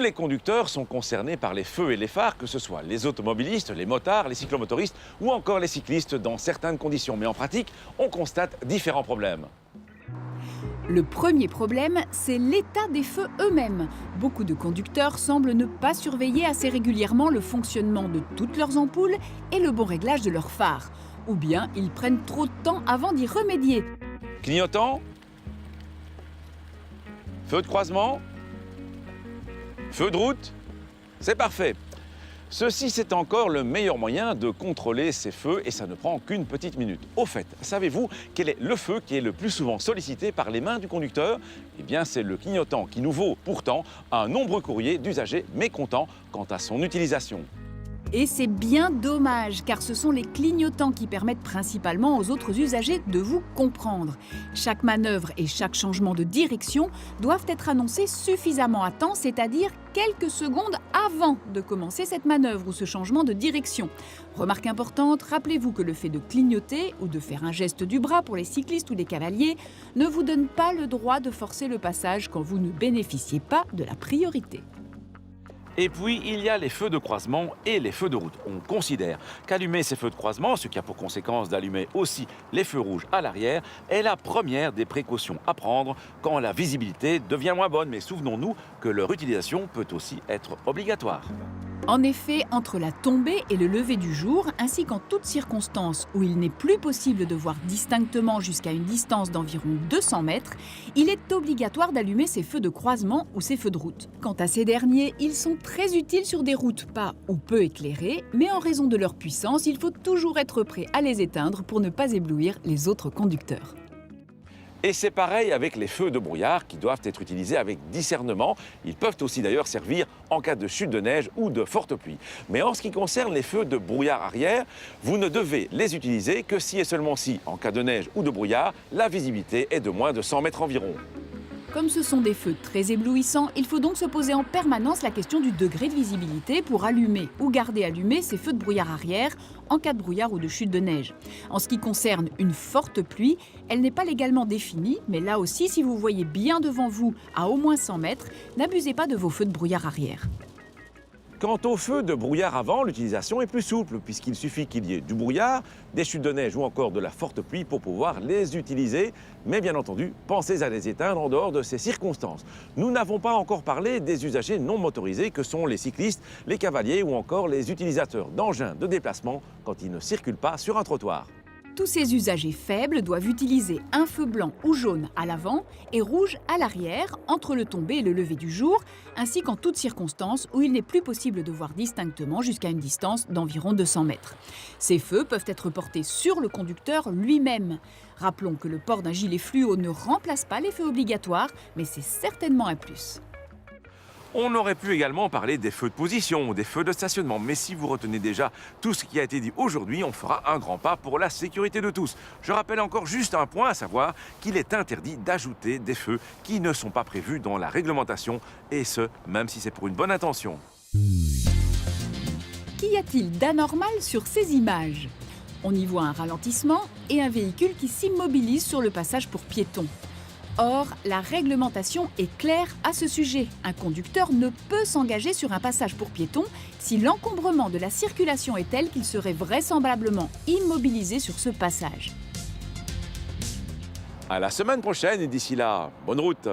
les conducteurs sont concernés par les feux et les phares, que ce soit les automobilistes, les motards, les cyclomotoristes ou encore les cyclistes dans certaines conditions. Mais en pratique, on constate différents problèmes. Le premier problème, c'est l'état des feux eux-mêmes. Beaucoup de conducteurs semblent ne pas surveiller assez régulièrement le fonctionnement de toutes leurs ampoules et le bon réglage de leurs phares. Ou bien ils prennent trop de temps avant d'y remédier. Clignotant, feu de croisement, feu de route, c'est parfait. Ceci, c'est encore le meilleur moyen de contrôler ces feux et ça ne prend qu'une petite minute. Au fait, savez-vous quel est le feu qui est le plus souvent sollicité par les mains du conducteur? Eh bien, c'est le clignotant qui nous vaut pourtant un nombreux courrier d'usagers mécontents quant à son utilisation. Et c'est bien dommage, car ce sont les clignotants qui permettent principalement aux autres usagers de vous comprendre. Chaque manœuvre et chaque changement de direction doivent être annoncés suffisamment à temps, c'est-à-dire quelques secondes avant de commencer cette manœuvre ou ce changement de direction. Remarque importante, rappelez-vous que le fait de clignoter ou de faire un geste du bras pour les cyclistes ou les cavaliers ne vous donne pas le droit de forcer le passage quand vous ne bénéficiez pas de la priorité. Et puis, il y a les feux de croisement et les feux de route. On considère qu'allumer ces feux de croisement, ce qui a pour conséquence d'allumer aussi les feux rouges à l'arrière, est la première des précautions à prendre quand la visibilité devient moins bonne. Mais souvenons-nous que leur utilisation peut aussi être obligatoire. En effet, entre la tombée et le lever du jour, ainsi qu'en toutes circonstances où il n'est plus possible de voir distinctement jusqu'à une distance d'environ 200 mètres, il est obligatoire d'allumer ces feux de croisement ou ces feux de route. Quant à ces derniers, ils sont très utiles sur des routes pas ou peu éclairées, mais en raison de leur puissance, il faut toujours être prêt à les éteindre pour ne pas éblouir les autres conducteurs. Et c'est pareil avec les feux de brouillard qui doivent être utilisés avec discernement. Ils peuvent aussi d'ailleurs servir en cas de chute de neige ou de forte pluie. Mais en ce qui concerne les feux de brouillard arrière, vous ne devez les utiliser que si et seulement si, en cas de neige ou de brouillard, la visibilité est de moins de 100 mètres environ. Comme ce sont des feux très éblouissants, il faut donc se poser en permanence la question du degré de visibilité pour allumer ou garder allumés ces feux de brouillard arrière en cas de brouillard ou de chute de neige. En ce qui concerne une forte pluie, elle n'est pas légalement définie, mais là aussi, si vous voyez bien devant vous à au moins 100 mètres, n'abusez pas de vos feux de brouillard arrière. Quant aux feux de brouillard avant, l'utilisation est plus souple puisqu'il suffit qu'il y ait du brouillard, des chutes de neige ou encore de la forte pluie pour pouvoir les utiliser. Mais bien entendu, pensez à les éteindre en dehors de ces circonstances. Nous n'avons pas encore parlé des usagers non motorisés que sont les cyclistes, les cavaliers ou encore les utilisateurs d'engins de déplacement quand ils ne circulent pas sur un trottoir. Tous ces usagers faibles doivent utiliser un feu blanc ou jaune à l'avant et rouge à l'arrière, entre le tombé et le lever du jour, ainsi qu'en toutes circonstances où il n'est plus possible de voir distinctement jusqu'à une distance d'environ 200 mètres. Ces feux peuvent être portés sur le conducteur lui-même. Rappelons que le port d'un gilet fluo ne remplace pas les feux obligatoires, mais c'est certainement un plus. On aurait pu également parler des feux de position ou des feux de stationnement. Mais si vous retenez déjà tout ce qui a été dit aujourd'hui, on fera un grand pas pour la sécurité de tous. Je rappelle encore juste un point, à savoir qu'il est interdit d'ajouter des feux qui ne sont pas prévus dans la réglementation, et ce, même si c'est pour une bonne intention. Qu'y a-t-il d'anormal sur ces images? On y voit un ralentissement et un véhicule qui s'immobilise sur le passage pour piétons. Or, la réglementation est claire à ce sujet. Un conducteur ne peut s'engager sur un passage pour piétons si l'encombrement de la circulation est tel qu'il serait vraisemblablement immobilisé sur ce passage. À la semaine prochaine et d'ici là, bonne route!